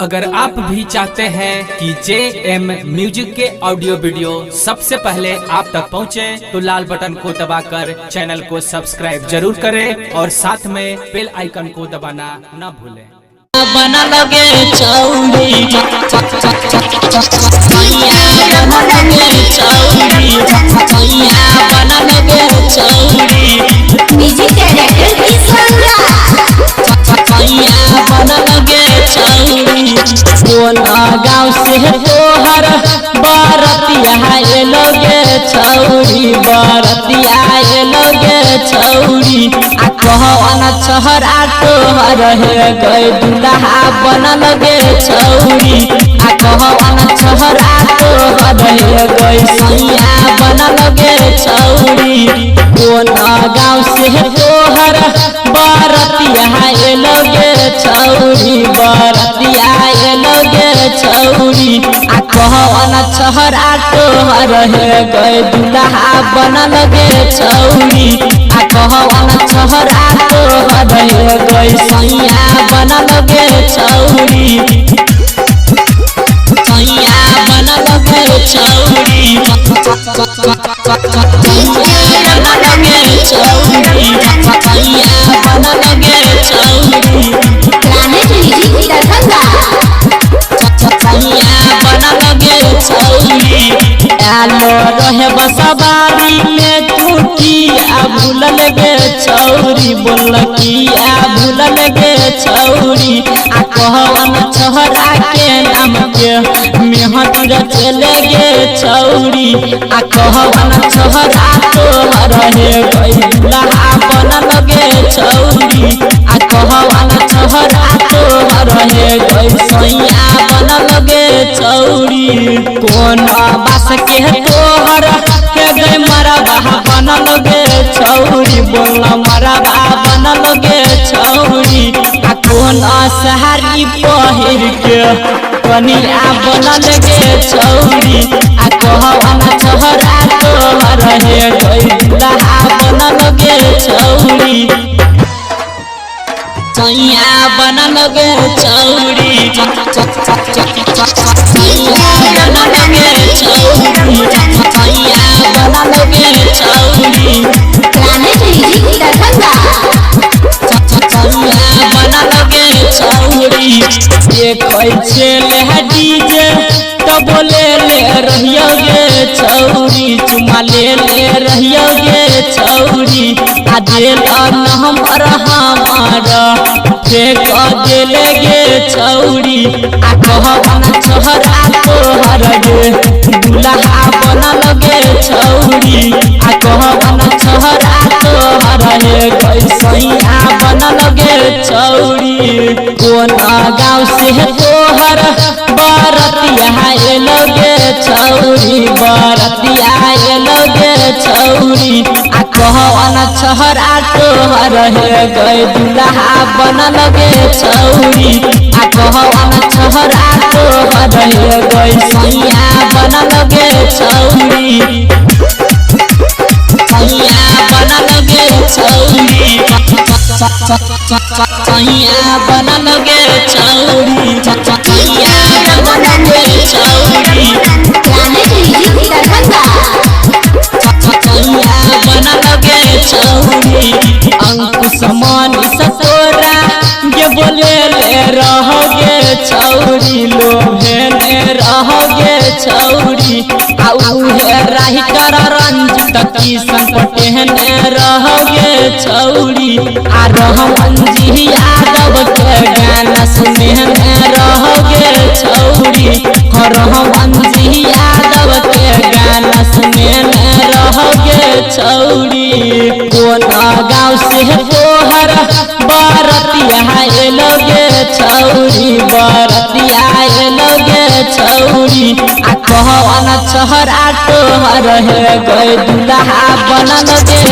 अगर आप भी चाहते हैं कि JM म्यूजिक के ऑडियो वीडियो सबसे पहले आप तक पहुंचे, तो लाल बटन को दबाकर चैनल को सब्सक्राइब जरूर करें और साथ में बेल आइकन को दबाना न भूलें। बना लगे चौड़ी बना लगे चौड़ी बना लगे चौड़ी बोला गाँव से तोहर बरतिया लोगे चौड़ी बरतिया लोगे चौड़ी आ कहना छहरा तोहर है गए दुल्हा बना लगे चौड़ी आ कहना छहरा तोहर है गए सैया बना लगे चौड़ी बोला गाँव से तोहर बरतिया लोगे चौड़ी बरतिया लोगे चौड़ी आ कहना छहरा तोहर है गए दुल्हा बना लगे चौड़ी आ कहना छहरा तोहर है गए सैया बना लगे चौड़ी सैया बना लगे चौड़ी बना लगे चौड़ी सैया बना लगे चौड़ी बना लगे चौड़ी आलो रहे बसवारी में टूटिया भूल लगे चौड़ी बोल किया भूल लगे चौड़ी आ कहवन छहरा के नाम के मेहत चले गे चौड़ी आ कहवन छहरा तोहर है गैला बना लगे चौड़ी आ कहवन छहरा तोहर है गै सैया बना लगे चौड़ी कौन बास के तोहर के गए मरबा बना लगे चौड़ी बोल मरबा बना लगे चौड़ी आ कौन सहारी पहिर के कनिया बना लगे चौड़ी आ कहना छहरा तोहर है गैला बना लगे चौड़ी सैया बना लगे चौड़ी बना लगे चौड़ी सैया बना लगे चौड़ी बना लगे चौड़ी एक ले डीजे तो बोले ले रहियोगे चौड़ी चुमा ले रहियोगे चौड़ी आ दिल नंबर हमारा फेंक देले गे चौड़ी आ कहना छहरा तोहर गे दुल्हा बना लगे चौड़ी आ कहना छहरा तोहर है गै सैया बना लगे चौड़ी कौन गाँव से तोहर बरतिया लोगे चौड़ी बरतिया लोगे चौड़ी आ कहना छहरा तोहर है गए दुल्हा बना लगे चौड़ी आ कहना छहरा तोहर है गए सैया बना लगे चौड़ी सैया बना लगे चौड़ी सैया बना लगे चौड़ी सैया बना लगे चौड़ी बना लगे चौड़ी अंकुश मनी सतोरा ये बोले ले रहोगे चौड़ी लोभे ले रहोगे चौड़ी आ उहे राही कर रंजित किशन पटेल रहोगे चौड़ी आ रहमान जी यादव के गाना सुने रहोगे चौड़ी रहमान जी यादव के गाना सुने रहोगे चौड़ी कौन गाँव से तोहर बरतिया लोगे चौड़ी बरतिया लोगे चौड़ी आ कहना छहरा तोहर है गए दुल्हा बना लगे